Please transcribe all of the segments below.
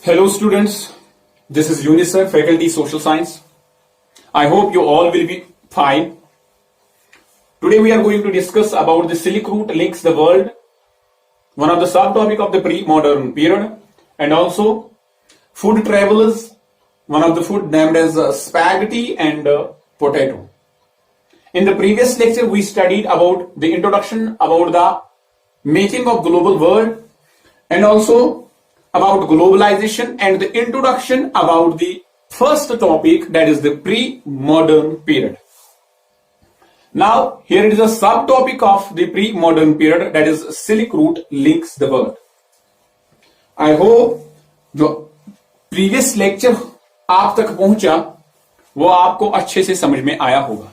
Hello students, this is UNICEF Faculty Social Science. I hope you all will be fine. Today we are going to discuss about the Silk Route links the world, one of the subtopic of the pre-modern period, and also food travelers, one of the food named as spaghetti and potato. In the previous lecture we studied about the introduction about the making of global world and also about globalization and the introduction about the first topic, that is the pre-modern period. Now here it is a subtopic of the pre-modern period, that is Silk Route links the world. I hope जो previous lecture आप तक पहुंचा वो आपको अच्छे से समझ में आया होगा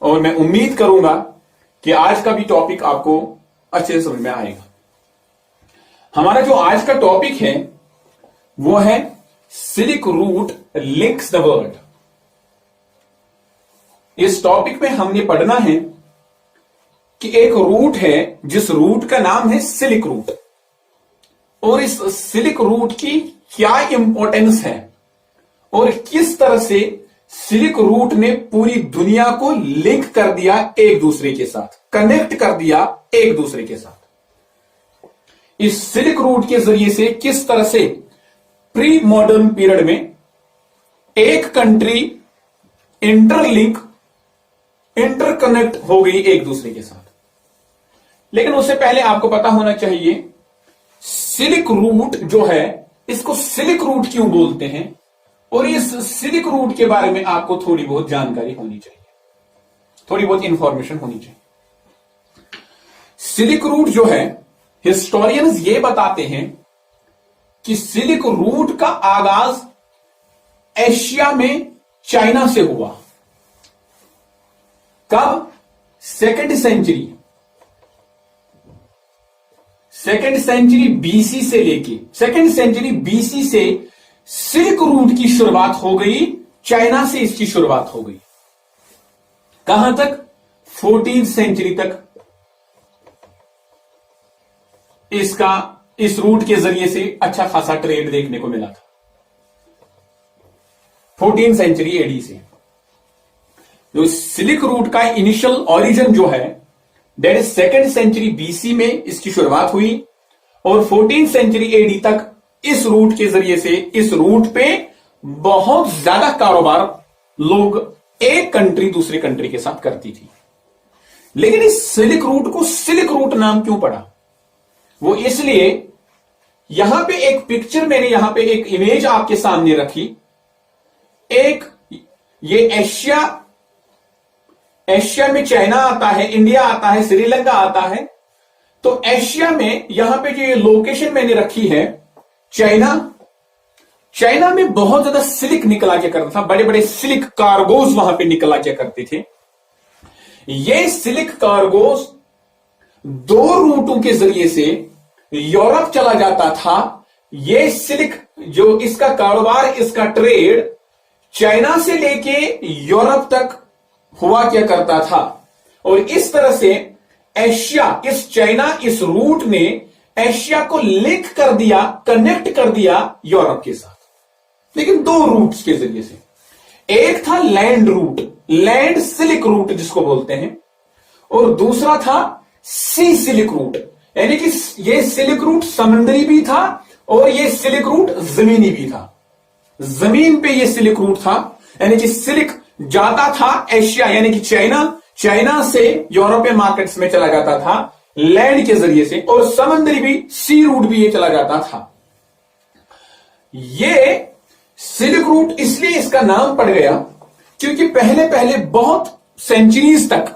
और मैं उम्मीद करूंगा कि आज का भी टॉपिक आपको अच्छे से समझ में आएगा। हमारा जो आज का टॉपिक है वो है silk route links the world. इस टॉपिक में हमने पढ़ना है कि एक रूट है जिस रूट का नाम है सिल्क रूट, और इस सिल्क रूट की क्या इंपॉर्टेंस है और किस तरह से सिल्क रूट ने पूरी दुनिया को लिंक कर दिया, एक दूसरे के साथ कनेक्ट कर दिया एक दूसरे के साथ। इस सिल्क रूट के जरिए से किस तरह से प्री मॉडर्न पीरियड में एक कंट्री इंटरलिंक इंटरकनेक्ट हो गई एक दूसरे के साथ। लेकिन उससे पहले आपको पता होना चाहिए सिल्क रूट जो है इसको सिल्क रूट क्यों बोलते हैं, और इस सिल्क रूट के बारे में आपको थोड़ी बहुत जानकारी होनी चाहिए, थोड़ी बहुत इंफॉर्मेशन होनी चाहिए। सिल्क रूट जो है हिस्टोरियंस ये बताते हैं कि सिल्क रूट का आगाज एशिया में चाइना से हुआ। कब? सेकेंड सेंचुरी बीसी से लेके सेकेंड सेंचुरी बीसी से सिल्क रूट की शुरुआत हो गई, चाइना से इसकी शुरुआत हो गई। कहां तक? 14th सेंचुरी तक इस रूट के जरिए से अच्छा खासा ट्रेड देखने को मिला था। 14th सेंचुरी एडी से जो सिल्क रूट का इनिशियल ओरिजिन जो है that is second century BC में इसकी शुरुआत हुई, और 14th सेंचुरी एडी तक इस रूट के जरिए से इस रूट पे बहुत ज्यादा कारोबार लोग एक कंट्री दूसरे कंट्री के साथ करती थी। लेकिन इस सिल्क रूट को सिल्क रूट नाम क्यों पड़ा? वो इसलिए, यहां पे एक पिक्चर मैंने यहां पे एक इमेज आपके सामने रखी। एक ये एशिया में चाइना आता है, इंडिया आता है, श्रीलंका आता है। तो एशिया में यहां पे जो ये लोकेशन मैंने रखी है चाइना में बहुत ज्यादा सिल्क निकला क्या करता था, बड़े बड़े सिल्क कार्गोज वहां पे निकला क्या करते थे। ये सिल्क कार्गोज दो रूटों के जरिए से यूरोप चला जाता था। ये सिल्क जो इसका कारोबार, इसका ट्रेड चाइना से लेके यूरोप तक हुआ क्या करता था, और इस तरह से एशिया, इस रूट ने एशिया को लिंक कर दिया, कनेक्ट कर दिया यूरोप के साथ। लेकिन दो रूट्स के जरिए से, एक था land route, land silk route जिसको बोलते हैं, और दूसरा था सी सिल्क रूट, यानी कि ये सिल्क रूट समुद्री भी था और ये सिल्क रूट जमीनी भी था। जमीन पे ये सिल्क रूट था, यानी कि सिल्क जाता था एशिया यानी कि चाइना से यूरोपियन मार्केट्स में चला जाता था लैंड के जरिए से, और समुद्री भी, सी रूट भी ये चला जाता था। ये सिल्क रूट इसलिए इसका नाम पड़ गया क्योंकि पहले बहुत सेंचुरीज तक,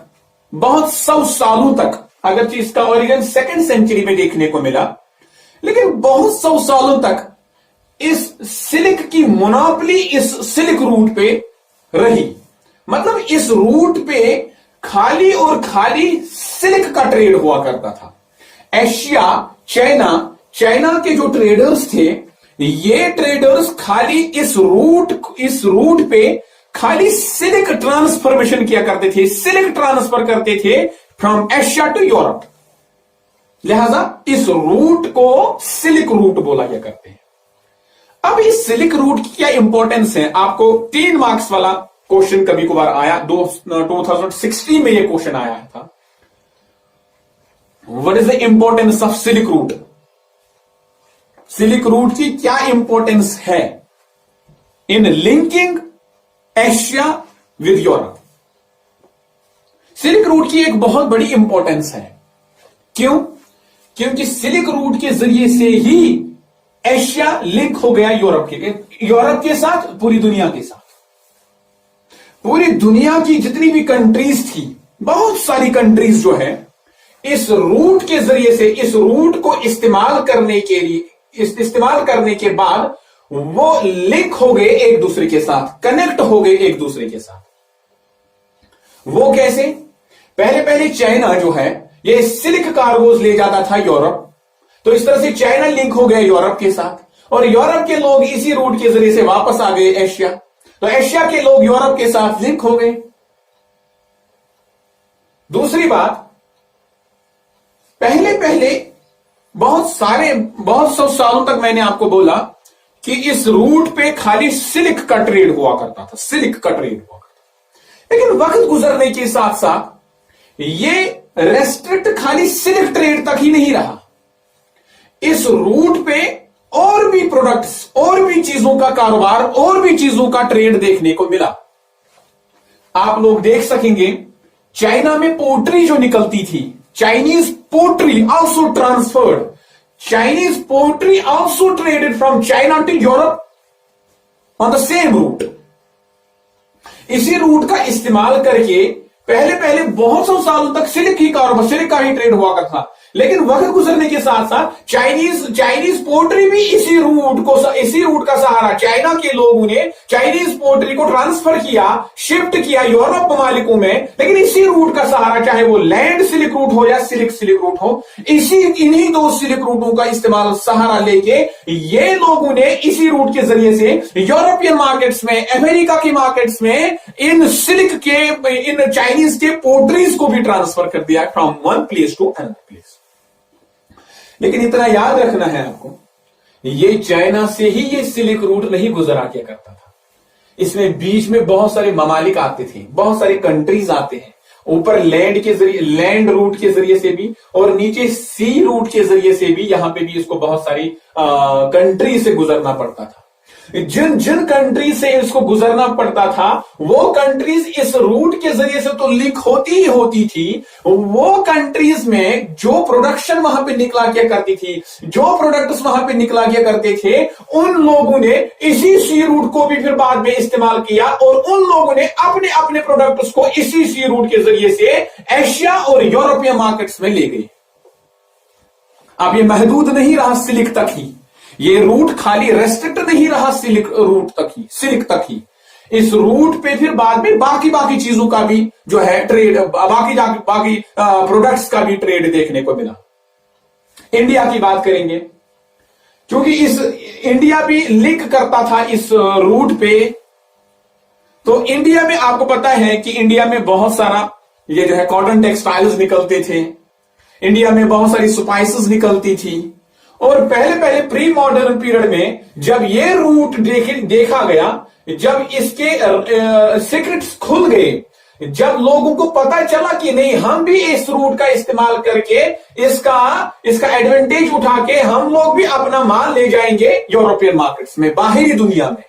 बहुत 100 सालों तक, अगर इसका ओरिजिन सेकेंड सेंचुरी में देखने को मिला, लेकिन बहुत 100 सालों तक इस सिल्क की मोनोपोली इस सिल्क रूट पे रही। मतलब इस रूट पे खाली और खाली सिल्क का ट्रेड हुआ करता था। एशिया, चाइना के जो ट्रेडर्स थे, ये ट्रेडर्स खाली इस रूट पे खाली सिल्क ट्रांसफॉर्मेशन किया करते थे, सिल्क ट्रांसफर करते थे फ्रॉम एशिया टू यूरोप। लिहाजा इस रूट को सिल्क रूट बोला गया करते हैं। अब इस सिल्क रूट की क्या इंपॉर्टेंस है, आपको 3 मार्क्स वाला क्वेश्चन कभी कभार आया, 2016 में ये क्वेश्चन आया था। What is the importance of silk route? Silk route की क्या इंपॉर्टेंस है in linking Asia with Europe? Silk route की एक बहुत बड़ी इंपॉर्टेंस है। क्यों? क्योंकि सिल्क रूट के जरिए से ही एशिया लिंक हो गया यूरोप के साथ, पूरी दुनिया के साथ। पूरी दुनिया की जितनी भी कंट्रीज थी, बहुत सारी कंट्रीज जो है इस रूट के जरिए से, इस रूट को इस्तेमाल करने के लिए, इस्तेमाल करने के बाद वो लिंक हो गए एक दूसरे के साथ, कनेक्ट हो गए एक दूसरे के साथ। वो कैसे? पहले पहले चाइना जो है ये सिल्क कार्गोज ले जाता था यूरोप, तो इस तरह से चाइना लिंक हो गया यूरोप के साथ, और यूरोप के लोग इसी रूट के जरिए से वापस आ गए एशिया, तो एशिया के लोग यूरोप के साथ लिंक हो गए। दूसरी बात, पहले पहले बहुत सौ सालों तक मैंने आपको बोला कि इस रूट पे खाली सिल्क का ट्रेड हुआ करता था, सिल्क का ट्रेड हुआ करता था। लेकिन वक्त गुजरने के साथ साथ ये रेस्ट्रिक्ट खाली सिल्क ट्रेड तक ही नहीं रहा। इस रूट पे और भी प्रोडक्ट्स, और भी चीजों का कारोबार, और भी चीजों का ट्रेड देखने को मिला। आप लोग देख सकेंगे चाइना में पोट्री जो निकलती थी, Chinese pottery also transferred, Chinese pottery also traded from China to Europe on the same route. इसी रूट का इस्तेमाल करके पहले पहले बहुत सौ सालों तक सिल्क ही कारोबार, सिल्क का ही ट्रेड हुआ करता था। लेकिन वक्त गुजरने के साथ साथ चाइनीज पोल्ट्री भी इसी रूट का सहारा, चाइना के लोगों ने चाइनीज पोल्ट्री को ट्रांसफर किया, शिफ्ट किया यूरोप ममालिकों में, लेकिन इसी रूट का सहारा, चाहे वो लैंड सिल्क रूट हो या सिल्क रूट हो, इन्हीं 2 सिल्क रूटों का इस्तेमाल सहारा लेके ये लोगों ने इसी रूट के जरिए से यूरोपियन मार्केट्स में, अमेरिका की मार्केट्स में इन चाइनीज के पोल्ट्रीज को भी ट्रांसफर कर दिया from one place to another place. लेकिन इतना याद रखना है आपको, ये चाइना से ही ये सिल्क रूट नहीं गुजरा किया करता था। इसमें बीच में बहुत सारे ममालिक आते थे, बहुत सारे कंट्रीज आते हैं, ऊपर लैंड के जरिए, लैंड रूट के जरिए से भी, और नीचे सी रूट के जरिए से भी, यहां पे भी इसको बहुत सारी कंट्री से गुजरना पड़ता था। जिन कंट्रीज से इसको गुजरना पड़ता था, वो कंट्रीज इस रूट के जरिए से तो लिंक होती ही होती थी। वो कंट्रीज में जो प्रोडक्शन वहां पे निकला किया करती थी, जो प्रोडक्ट्स वहां पे निकला किया करते थे, उन लोगों ने इसी सी रूट को भी फिर बाद में इस्तेमाल किया, और उन लोगों ने अपने अपने प्रोडक्ट्स को इसी सी रूट के जरिए से एशिया और यूरोपियन मार्केट्स में ले गए। अब ये महदूद नहीं रहा सिल्क तक ही, ये रूट खाली रेस्ट्रिक्ट नहीं रहा सिल्क तक ही। इस रूट पे फिर बाद में बाकी चीजों का भी जो है ट्रेड, बाकी प्रोडक्ट्स का भी ट्रेड देखने को मिला। इंडिया की बात करेंगे, क्योंकि इंडिया भी लिंक करता था इस रूट पे, तो इंडिया में आपको पता है कि इंडिया में बहुत सारा ये जो है कॉटन टेक्सटाइल्स निकलते थे, इंडिया में बहुत सारी स्पाइसेस निकलती थी। और पहले प्री मॉडर्न पीरियड में जब ये रूट देखा गया, जब इसके सीक्रेट्स खुल गए, जब लोगों को पता चला कि नहीं, हम भी इस रूट का इस्तेमाल करके इसका एडवांटेज उठा के हम लोग भी अपना माल ले जाएंगे यूरोपियन मार्केट्स में, बाहरी दुनिया में,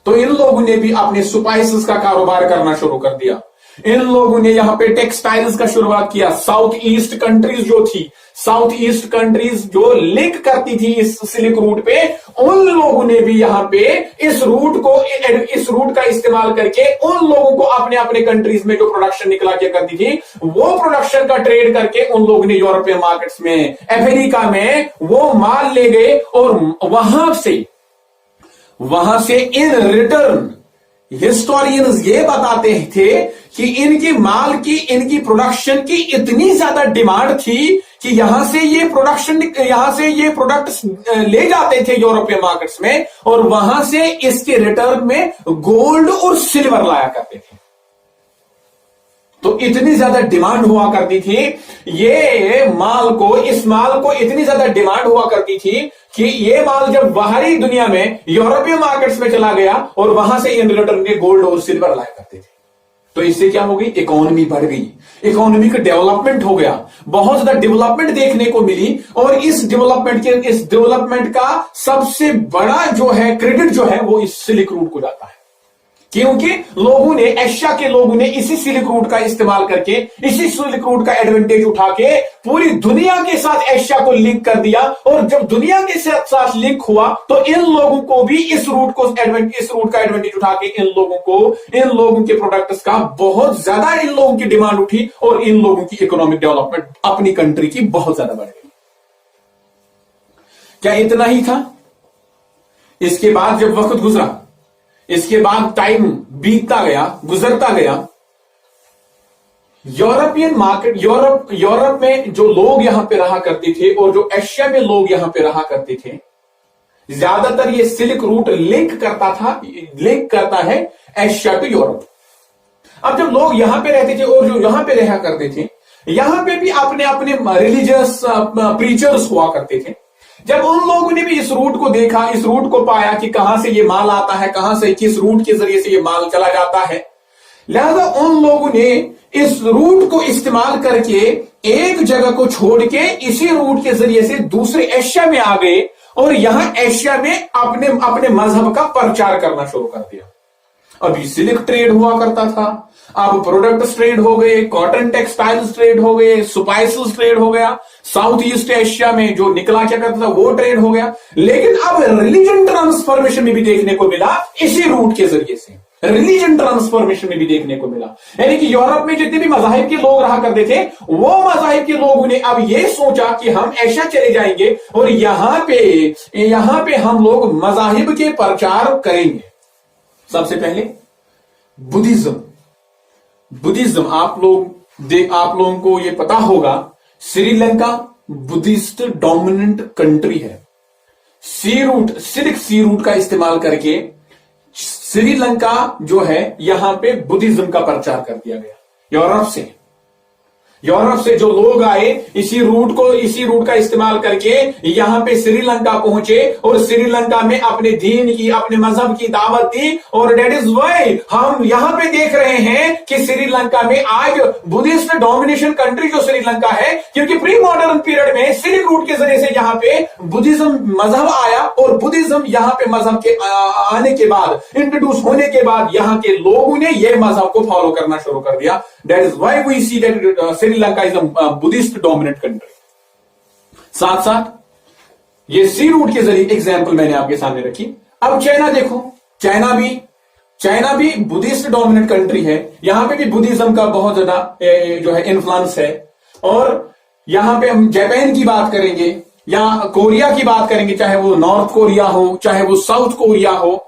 तो इन लोगों ने भी अपने स्पाइसेस का कारोबार करना शुरू कर दिया। इन लोगों ने यहां पे टेक्सटाइल्स का शुरुआत किया। साउथ ईस्ट कंट्रीज जो थी, साउथ ईस्ट कंट्रीज जो लिंक करती थी इस सिल्क रूट पे, उन लोगों ने भी यहां पे इस रूट का इस्तेमाल करके उन लोगों को अपने अपने कंट्रीज में जो प्रोडक्शन निकला किया करती थी, वो प्रोडक्शन का ट्रेड करके उन लोगों ने यूरोपियन मार्केट्स में, अमेरिका में वो माल ले गए, और वहां से इन रिटर्न हिस्टोरियंस ये बताते थे कि इनकी माल की, इनकी प्रोडक्शन की इतनी ज्यादा डिमांड थी कि यहां से ये प्रोडक्ट्स ले जाते थे यूरोपियन मार्केट्स में, और वहां से इसके रिटर्न में गोल्ड और सिल्वर लाया करते थे। तो इतनी ज्यादा डिमांड हुआ करती थी, इस माल को इतनी ज्यादा डिमांड हुआ करती थी कि ये माल जब बाहरी दुनिया में यूरोपीय मार्केट्स में चला गया और वहां से इन रिटर्न के गोल्ड और सिल्वर लाया करते थे, तो इससे क्या हो गई, इकोनॉमी बढ़ गई, इकोनॉमी का डेवलपमेंट हो गया, बहुत ज्यादा डेवलपमेंट देखने को मिली। और इस डेवलपमेंट का सबसे बड़ा जो है क्रेडिट जो है वो इस सिल्क रूट को जाता है, क्योंकि लोगों ने, एशिया के लोगों ने इसी सिल्क रूट का इस्तेमाल करके, इसी सिल्क रूट का एडवांटेज उठा के पूरी दुनिया के साथ एशिया को लिंक कर दिया। और जब दुनिया के साथ लिंक हुआ तो इन लोगों को भी इस रूट का एडवांटेज उठा के इन लोगों के प्रोडक्ट्स का बहुत ज्यादा इन लोगों की डिमांड उठी और इन लोगों की इकोनॉमिक डेवलपमेंट अपनी कंट्री की बहुत ज्यादा बढ़ गई। क्या इतना ही था? इसके बाद जब वक्त गुजरा, इसके बाद टाइम बीतता गया, गुजरता गया, यूरोपियन मार्केट, यूरोप में जो लोग यहां पे रहा करते थे और जो एशिया में लोग यहां पे रहा करते थे, ज्यादातर ये सिल्क रूट लिंक करता है एशिया टू यूरोप। अब जब लोग यहां पे रहते थे और जो यहां पे रहा करते थे, यहां पे भी अपने अपने रिलीजियस प्रीचर्स हुआ करते थे। जब उन लोगों ने भी इस रूट को देखा, इस रूट को पाया कि कहां से ये माल आता है, कहां से, किस रूट के जरिए से ये माल चला जाता है, लिहाजा उन लोगों ने इस रूट को इस्तेमाल करके एक जगह को छोड़ के इसी रूट के जरिए से दूसरे एशिया में आ गए और यहां एशिया में अपने मजहब का प्रचार करना शुरू कर दिया। अभी सिल्क ट्रेड हुआ करता था, अब प्रोडक्ट्स ट्रेड हो गए, कॉटन टेक्सटाइल्स ट्रेड हो गए, स्पाइसेस ट्रेड हो गया, साउथ ईस्ट एशिया में जो निकला क्या करता था वो ट्रेड हो गया। लेकिन अब रिलीजन ट्रांसफॉर्मेशन में भी देखने को मिला इसी रूट के जरिए से, रिलीजन ट्रांसफॉर्मेशन में भी देखने को मिला। यानी कि यूरोप में जितने भी मजाहिब के लोग रहा करते थे, वो मजाहिब के लोगों ने अब ये सोचा कि हम एशिया चले जाएंगे और यहां पे हम लोग मजाहिब के प्रचार करेंगे। सबसे पहले बुद्धिज्म आप लोगों को ये पता होगा, श्रीलंका बुद्धिस्ट डोमिनेंट कंट्री है। सिल्क सी रूट का इस्तेमाल करके श्रीलंका जो है यहां पे बुद्धिज्म का प्रचार कर दिया गया। यूरोप से जो लोग आए इसी रूट का इस्तेमाल करके यहां पे श्रीलंका पहुंचे और श्रीलंका में अपने दीन की, अपने मजहब की दावत दी। और दैट इज वाई हम यहां पे देख रहे हैं कि श्रीलंका में आज बुद्धिस्ट डोमिनेशन कंट्री जो श्रीलंका है, क्योंकि प्री मॉडर्न पीरियड में सिल्क रूट के जरिए से यहां पे बुद्धिज्म मजहब आया और बुद्धिज्म यहां पे मजहब के आने के बाद, इंट्रोड्यूस होने के बाद यहां के लोगों ने यह मजहब को फॉलो करना शुरू कर दिया। That is why we see that Sri Lanka is a Buddhist dominant country. साथ साथ ये सी रूट के जरिए एग्जाम्पल मैंने आपके सामने रखी। अब चाइना देखो, चाइना भी बुद्धिस्ट डोमिनेंट कंट्री है, यहां पे भी बुद्धिज्म का बहुत ज्यादा जो है इन्फ्लुएंस है। और यहां पे हम जापान की बात करेंगे या कोरिया की बात करेंगे, चाहे वो नॉर्थ कोरिया हो, चाहे वो साउथ कोरिया हो,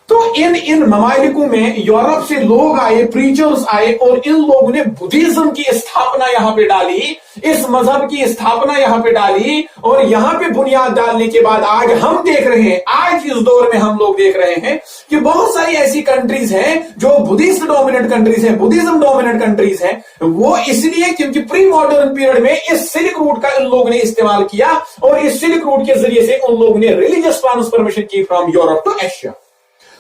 तो इन ममालिकों में यूरोप से लोग आए, प्रीचर्स आए और इन लोगों ने बुद्धिज्म की स्थापना यहां पे डाली, इस मजहब की स्थापना यहां पे डाली। और यहां पे बुनियाद डालने के बाद आज हम देख रहे हैं, आज इस दौर में हम लोग देख रहे हैं कि बहुत सारी ऐसी कंट्रीज हैं जो बुद्धिस्ट डोमिनेंट कंट्रीज हैं, बुद्धिज्म डोमिनेंट कंट्रीज हैं। वो इसलिए क्योंकि प्री मॉडर्न पीरियड में इस सिल्क रूट का इन लोगों ने इस्तेमाल किया और इस सिल्क रूट के जरिए से उन लोगों ने रिलीजियस ट्रांसफॉर्मेशन की फ्रॉम यूरोप टू एशिया।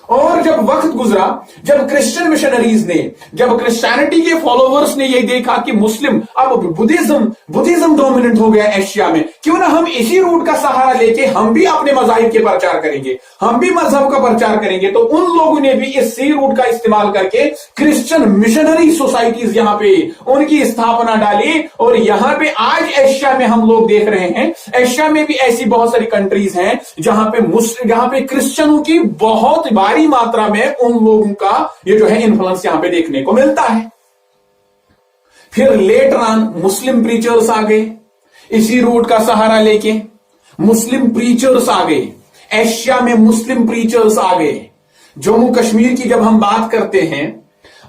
और जब वक्त गुजरा, जब क्रिश्चियन मिशनरीज ने, जब क्रिश्चियनिटी के फॉलोवर्स ने यह देखा कि मुस्लिम, अब बुद्धिज्म डोमिनेंट हो गया एशिया में, क्यों ना हम इसी रूट का सहारा लेके हम भी अपने मजाहिब के प्रचार करेंगे, हम भी मजहब का प्रचार करेंगे। तो उन लोगों ने भी इस सी रूट का इस्तेमाल करके क्रिश्चियन मिशनरी सोसाइटीज यहां पे उनकी स्थापना डाली। और यहां पे आज एशिया में हम लोग देख रहे हैं, एशिया में भी ऐसी बहुत सारी कंट्रीज हैं जहां पे क्रिश्चियनों की बहुत भारी मात्रा में उन लोगों का ये जो है इन्फ्लुएंस यहां पे देखने को मिलता है। फिर लेटर ऑन मुस्लिम प्रीचर्स आ गए, इसी रूट का सहारा लेके मुस्लिम प्रीचर्स आ गए, एशिया में मुस्लिम प्रीचर्स आ गए। जम्मू कश्मीर की जब हम बात करते हैं,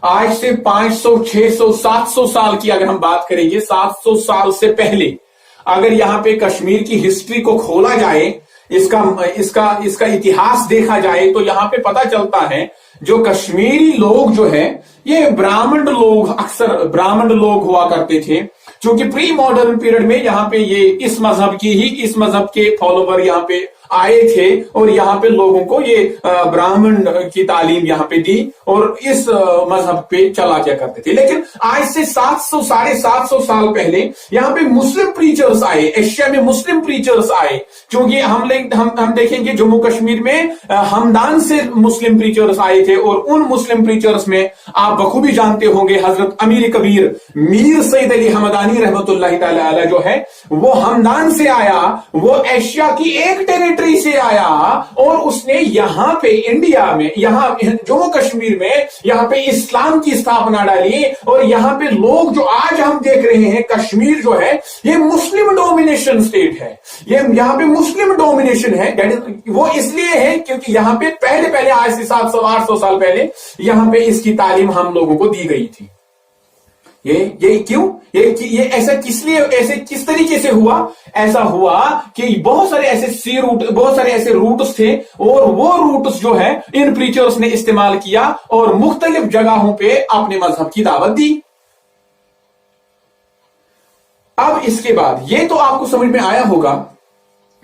आज से 500, 600, 700 साल की अगर हम बात करेंगे, 700 साल से पहले अगर यहां पे कश्मीर की हिस्ट्री को खोला जाए, इसका इतिहास देखा जाए, तो यहां पे पता चलता है जो कश्मीरी लोग जो है ये ब्राह्मण लोग, अक्सर ब्राह्मण लोग हुआ करते थे। क्योंकि प्री मॉडर्न पीरियड में यहां पे ये इस मजहब के फॉलोवर यहां पे आए थे और यहाँ पे लोगों को ये ब्राह्मण की तालीम यहाँ पे दी और इस मजहब पे चला क्या करते थे। लेकिन आज से 700 750 साल पहले यहाँ पे मुस्लिम प्रीचर्स आए, एशिया में मुस्लिम प्रीचर्स आए। क्योंकि हम देखेंगे जम्मू कश्मीर में हमदान से मुस्लिम प्रीचर्स आए थे और उन मुस्लिम प्रीचर्स में आप बखूबी जानते होंगे हजरत अमीर कबीर मीर सईद अली हमदानी रहमतुल्लाह तआला अलैह जो है वो हमदान से आया, वो एशिया की एक टेरिटरी से आया और उसने यहां पे इंडिया में, यहां जम्मू कश्मीर में यहां पे इस्लाम की स्थापना डाली। और यहां पे लोग जो आज हम देख रहे हैं, कश्मीर जो है ये मुस्लिम डोमिनेशन स्टेट है, ये यहां पे मुस्लिम डोमिनेशन है। वो इसलिए है क्योंकि यहां पे पहले आज से 700-800 साल पहले यहां पे इसकी तालीम हम लोगों को दी गई थी। ये क्यों, ये ऐसा किस तरीके से हुआ? ऐसा हुआ कि बहुत सारे ऐसे बहुत सारे ऐसे रूट्स थे और वो रूट्स जो है इन प्रीचर्स ने इस्तेमाल किया और मुख्तलिफ जगहों पे अपने मजहब की दावत दी। अब इसके बाद ये तो आपको समझ में आया होगा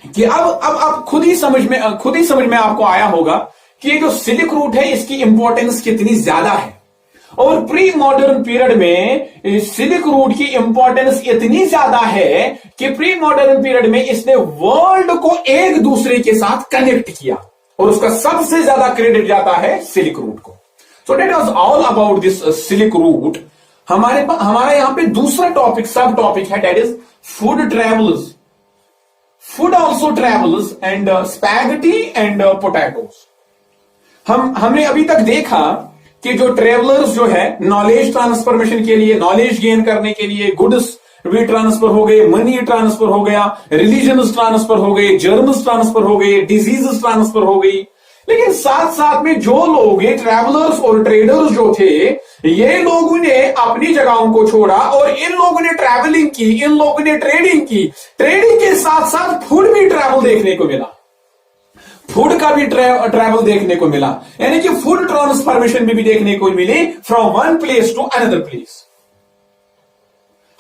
कि अब खुद ही समझ में आपको आया होगा कि ये जो सिल्क रूट है इसकी इंपॉर्टेंस कितनी ज्यादा है। और प्री मॉडर्न पीरियड में सिल्क रूट की इंपॉर्टेंस इतनी ज्यादा है कि प्री मॉडर्न पीरियड में इसने वर्ल्ड को एक दूसरे के साथ कनेक्ट किया और उसका सबसे ज्यादा क्रेडिट जाता है सिल्क रूट को। So that was all about this silk route. हमारा यहां पे दूसरा टॉपिक, सब टॉपिक है, that is food travels, food also travels and spaghetti and potatoes. हमने अभी तक देखा कि जो ट्रेवलर्स जो है नॉलेज ट्रांसफॉर्मेशन के लिए, नॉलेज गेन करने के लिए गुड्स भी ट्रांसफर हो गए, मनी ट्रांसफर हो गया, रिलीजन्स ट्रांसफर हो गए, जर्म्स ट्रांसफर हो गए, डिजीजेस ट्रांसफर हो गई। लेकिन साथ साथ में जो लोग ये ट्रैवलर्स और ट्रेडर्स जो थे, ये लोगों ने अपनी जगहों को छोड़ा और इन लोगों ने ट्रैवलिंग की, इन लोगों ने ट्रेडिंग की। ट्रेडिंग के साथ साथ फूड भी ट्रैवल देखने को मिला, फूड का भी ट्रैवल देखने को मिला, यानी कि फूड ट्रांसफॉर्मेशन भी देखने को मिली from one place to another place.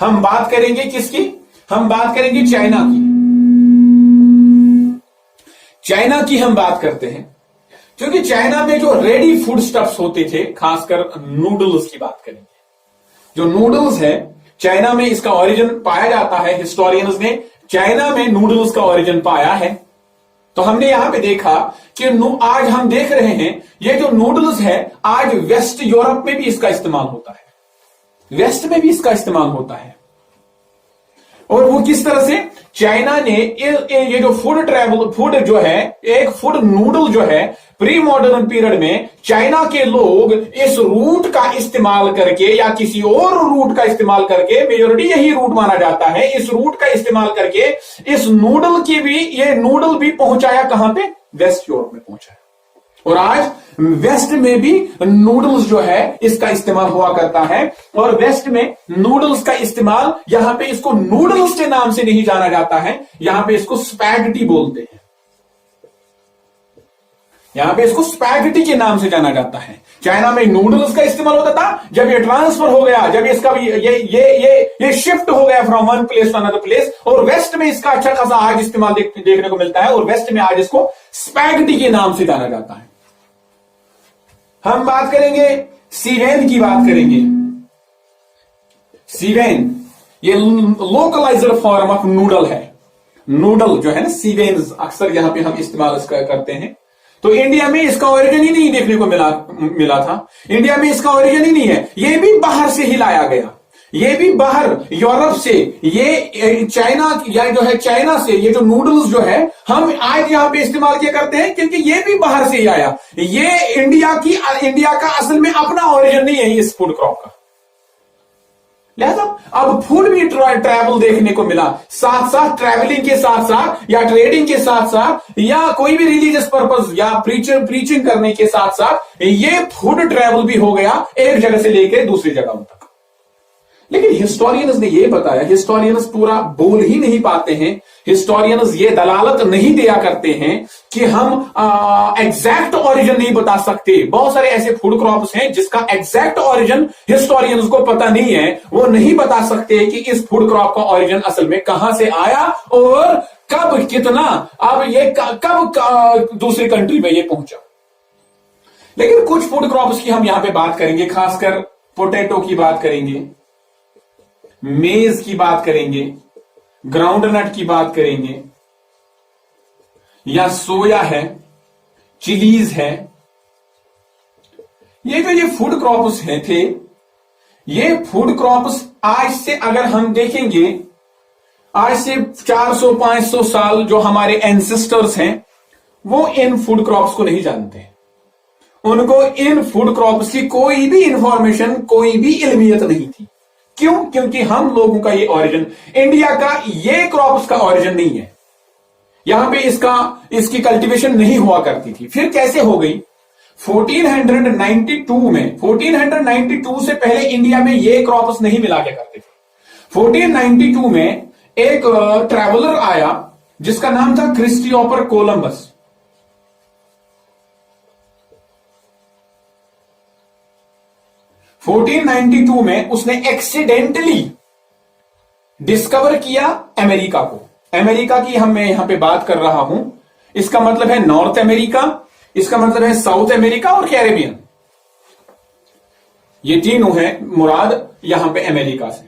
हम बात करेंगे किसकी? हम बात करेंगे चाइना की। चाइना की हम बात करते हैं क्योंकि चाइना में जो रेडी फूड स्टफ्स होते थे, खासकर नूडल्स की बात करेंगे। जो नूडल्स है चाइना में इसका ओरिजिन पाया जाता है, हिस्टोरियंस ने चाइना में नूडल्स का ओरिजिन पाया है। तो हमने यहां पे देखा कि आज हम देख रहे हैं ये जो नूडल्स है आज वेस्ट यूरोप में भी इसका इस्तेमाल होता है, वेस्ट में भी इसका इस्तेमाल होता है। और वो किस तरह से चाइना ने ये जो फूड जो है, एक फूड नूडल जो है प्री मॉडर्न पीरियड में चाइना के लोग इस रूट का इस्तेमाल करके या किसी और रूट का इस्तेमाल करके, मेजोरिटी यही रूट माना जाता है, इस रूट का इस्तेमाल करके इस नूडल की भी, ये नूडल भी पहुंचाया कहां पे? वेस्ट यूरोप में पहुंचाया। और आज वेस्ट में भी नूडल्स जो है इसका इस्तेमाल हुआ करता है। और वेस्ट में नूडल्स का इस्तेमाल, यहां पे इसको नूडल्स के नाम से नहीं जाना जाता है, यहां पे इसको स्पैगेटी बोलते हैं, यहां पे इसको स्पैगेटी के नाम से जाना जाता है। चाइना में नूडल्स का इस्तेमाल होता था, जब ये ट्रांसफर हो गया, जब इसका भी ये शिफ्ट हो गया from one place to another place, और वेस्ट में इसका अच्छा खासा आज इस्तेमाल देखने को मिलता है और वेस्ट में आज इसको स्पैगेटी के नाम से जाना जाता है। हम बात करेंगे सीवेन की, बात करेंगे सीवेन, ये लोकलाइजर फॉर्म ऑफ नूडल है। नूडल जो है ना, सीवेन अक्सर यहां पे हम इस्तेमाल करते हैं। तो इंडिया में इसका ओरिजिन ही नहीं देखने को मिला था, इंडिया में इसका ओरिजिन ही नहीं है, ये भी बाहर से ही लाया गया, ये भी बाहर यूरोप से, ये चाइना या जो है चाइना से ये जो नूडल्स जो है हम आज यहां पे इस्तेमाल किया करते हैं क्योंकि ये भी बाहर से ही आया। ये इंडिया का असल में अपना ओरिजिन नहीं है इस फूड क्रॉप का। लिहाजा अब फूड भी ट्रैवल देखने को मिला, साथ साथ ट्रैवलिंग के साथ साथ या ट्रेडिंग के साथ साथ या कोई भी रिलीजियस पर्पस या प्रीचिंग करने के साथ साथ ये फूड ट्रैवल भी हो गया एक जगह से लेकर दूसरी जगहों तक। लेकिन हिस्टोरियंस ने यह बताया, हिस्टोरियंस पूरा बोल ही नहीं पाते हैं, हिस्टोरियंस ये दलालत नहीं दिया करते हैं कि हम एग्जैक्ट ओरिजिन नहीं बता सकते। बहुत सारे ऐसे फूड क्रॉप्स हैं जिसका एग्जैक्ट ओरिजिन हिस्टोरियंस को पता नहीं है, वो नहीं बता सकते कि इस फूड क्रॉप का ओरिजिन असल में कहां से आया और कब, कितना, अब ये कब दूसरी कंट्री में ये पहुंचा। लेकिन कुछ फूड क्रॉप्स की हम यहां पे बात करेंगे, खासकर पोटैटो की बात करेंगे, मेज की बात करेंगे, ग्राउंडनट की बात करेंगे, या सोया है, चिलीज है। ये फूड क्रॉप्स हैं थे, ये फूड क्रॉप्स आज से अगर हम देखेंगे, आज से 400-500 साल जो हमारे एंसेस्टर्स हैं वो इन फूड क्रॉप्स को नहीं जानते, उनको इन फूड क्रॉप्स की कोई भी इंफॉर्मेशन, कोई भी इल्मियत नहीं थी। क्यों? क्योंकि हम लोगों का ये ओरिजिन, इंडिया का ये क्रॉप्स का ओरिजिन नहीं है, यहां पे इसकी कल्टीवेशन नहीं हुआ करती थी। फिर कैसे हो गई? 1492 में, 1492 से पहले इंडिया में ये क्रॉप्स नहीं मिला के करते थे। 1492 में एक ट्रैवलर आया जिसका नाम था क्रिस्टोफर कोलंबस। 1492 में उसने एक्सीडेंटली डिस्कवर किया अमेरिका को। अमेरिका की मैं यहां पे बात कर रहा हूं, इसका मतलब है नॉर्थ अमेरिका, इसका मतलब है साउथ अमेरिका और कैरेबियन, ये तीनों हैं मुराद यहां पे अमेरिका से।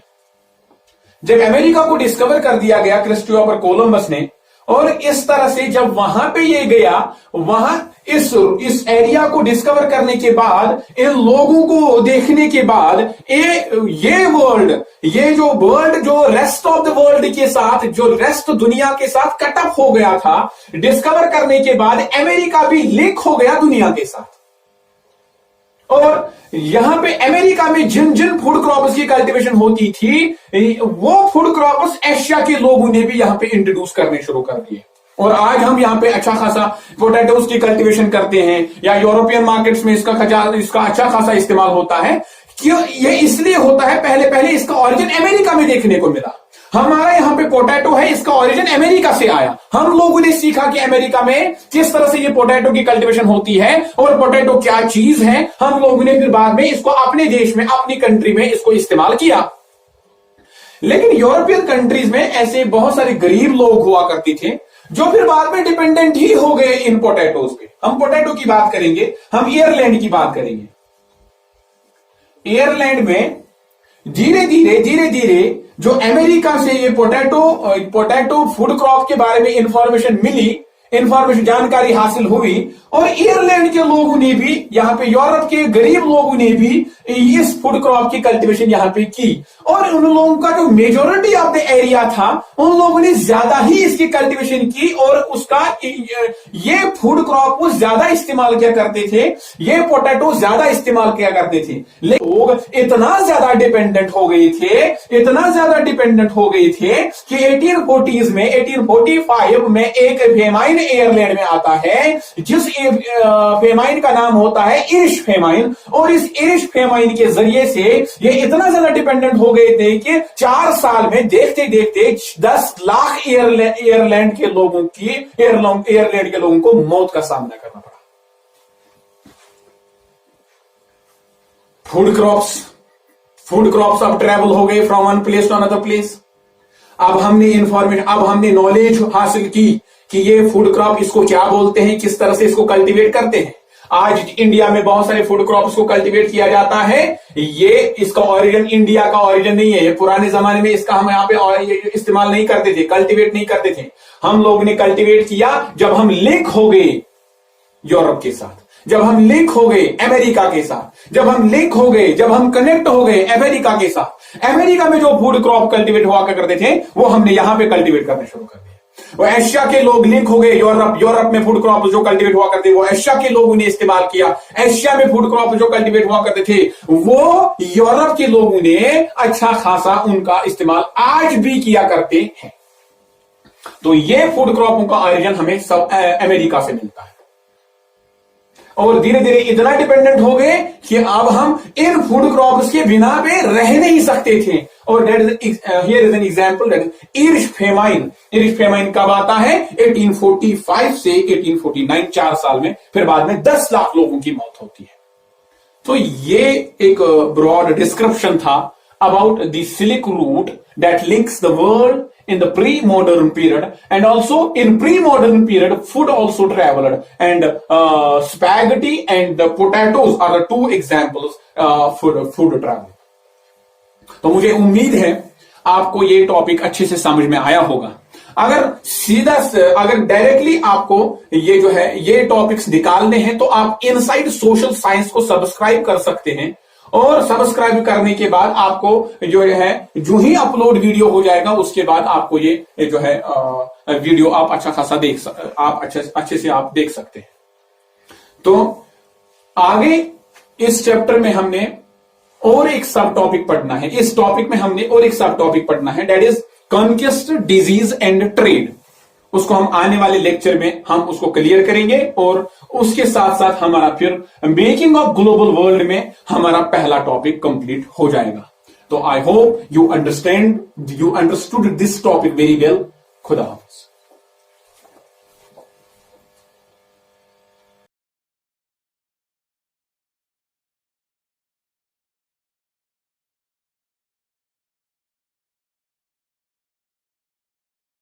जब अमेरिका को डिस्कवर कर दिया गया क्रिस्टोफर कोलंबस ने, और इस तरह से जब वहां पे ये गया, वहां इस एरिया को डिस्कवर करने के बाद, इन लोगों को देखने के बाद, ये जो वर्ल्ड जो रेस्ट ऑफ द वर्ल्ड के साथ, जो रेस्ट दुनिया के साथ कटअप हो गया था, डिस्कवर करने के बाद अमेरिका भी लिंक हो गया दुनिया के साथ। और यहां पे अमेरिका में जिन जिन फूड क्रॉप्स की कल्टीवेशन होती थी, वो फूड क्रॉप्स एशिया के लोगों ने भी यहां पे इंट्रोड्यूस करने शुरू कर दिए। और आज हम यहां पे अच्छा खासा पोटैटोज की कल्टीवेशन करते हैं, या यूरोपियन मार्केट्स में इसका अच्छा खासा इस्तेमाल होता है। क्यों? ये इसलिए होता है, पहले पहले इसका ओरिजिन अमेरिका में देखने को मिला। हमारा यहां पे पोटैटो है, इसका ओरिजिन अमेरिका से आया। हम लोगों ने सीखा कि अमेरिका में किस तरह से ये पोटैटो की कल्टीवेशन होती है और पोटैटो क्या चीज है। हम लोगों ने फिर बाद में इसको अपने देश में, अपनी कंट्री में इसको इस्तेमाल किया। लेकिन यूरोपियन कंट्रीज में ऐसे बहुत सारे गरीब लोग हुआ करते थे जो फिर बाद में डिपेंडेंट ही हो गए इन पोटैटोज पे। हम पोटैटो की बात करेंगे, हम आयरलैंड की बात करेंगे। आयरलैंड में धीरे धीरे जो अमेरिका से ये पोटैटो फूड क्रॉप के बारे में इंफॉर्मेशन मिली, जानकारी हासिल हुई, और आयरलैंड के लोगों ने भी, यहां पे यूरोप के गरीब लोगों ने भी इस फूड क्रॉप की कल्टीवेशन यहां पे की। और उन लोगों का जो मेजोरिटी ऑफ द एरिया था, उन लोगों ने ज्यादा ही इसकी कल्टीवेशन की, और उसका ये फूड क्रॉप को ज्यादा इस्तेमाल किया करते थे, ये पोटैटो ज्यादा इस्तेमाल किया करते थे। लेकिन लोग इतना ज्यादा डिपेंडेंट हो गए थे कि 1840s में, 1845 में एक फेमाइन आयरलैंड में आता है, जिस फेमाइन का नाम होता है इरिश फेमाइन। और इस इरिश फेमाइन के जरिए से ये इतना ज्यादा डिपेंडेंट हो गए थे कि 4 साल में देखते देखते 10 लाख आयरलैंड के लोगों को मौत का सामना करना पड़ा। फूड क्रॉप्स अब ट्रेवल हो गए from one place to another place. अब हमने नॉलेज हासिल की कि ये फूड क्रॉप, इसको क्या बोलते हैं, किस तरह से इसको कल्टीवेट करते हैं। आज इंडिया में बहुत सारे फूड क्रॉप्स को कल्टीवेट किया जाता है। इसका ओरिजिन इंडिया का ओरिजिन नहीं है, ये पुराने जमाने में इसका हम यहाँ पे इस्तेमाल नहीं करते थे, कल्टीवेट नहीं करते थे। हम लोग ने कल्टीवेट किया जब हम लिंक हो गए यूरोप के साथ, जब हम लिंक हो गए अमेरिका के साथ, जब हम कनेक्ट हो गए अमेरिका के साथ। अमेरिका में जो फूड क्रॉप कल्टीवेट हुआ करते थे, वो हमने यहां पे कल्टीवेट करने शुरू कर दिया। वो एशिया के लोग लिंक हो गए यूरोप में फूड क्रॉप जो कल्टीवेट हुआ करते वो एशिया के लोगों ने इस्तेमाल किया। एशिया में फूड क्रॉप जो कल्टीवेट हुआ करते थे वो यूरोप के लोगों ने अच्छा खासा उनका इस्तेमाल आज भी किया करते हैं। तो ये फूड क्रॉपों का ओरिजिन हमें सब अमेरिका से मिलता है। और धीरे धीरे इतना डिपेंडेंट हो गए कि अब हम इन फूड क्रॉप्स के बिना पे रह नहीं सकते थे। और here is an example that Irish famine. Irish famine कब आता है? 1845 से 1849, 4 साल में। फिर बाद में 10 लाख लोगों की मौत होती है। तो ये एक ब्रॉड डिस्क्रिप्शन था about the Silk Route that links the world in the pre-modern period, and also in pre-modern period food also traveled, and spaghetti and the potatoes are the 2 examples for food travel. तो मुझे उम्मीद है आपको ये topic अच्छे से समझ में आया होगा। अगर डायरेक्टली आपको ये जो है ये टॉपिक्स निकालने हैं तो आप इनसाइड सोशल साइंस को सब्सक्राइब कर सकते हैं, और सब्सक्राइब करने के बाद आपको जो है जो ही अपलोड वीडियो हो जाएगा उसके बाद आपको ये जो है वीडियो आप अच्छा खासा अच्छे से आप देख सकते हैं। तो आगे इस चैप्टर में हमने और एक सब टॉपिक पढ़ना है। इस टॉपिक में हमने और एक सब टॉपिक पढ़ना है, that is conquest, disease and trade. उसको हम आने वाले लेक्चर में हम उसको क्लियर करेंगे, और उसके साथ साथ हमारा फिर मेकिंग ऑफ ग्लोबल वर्ल्ड में हमारा पहला टॉपिक कंप्लीट हो जाएगा। तो I hope you understood this topic very well. खुदा हाफिज़।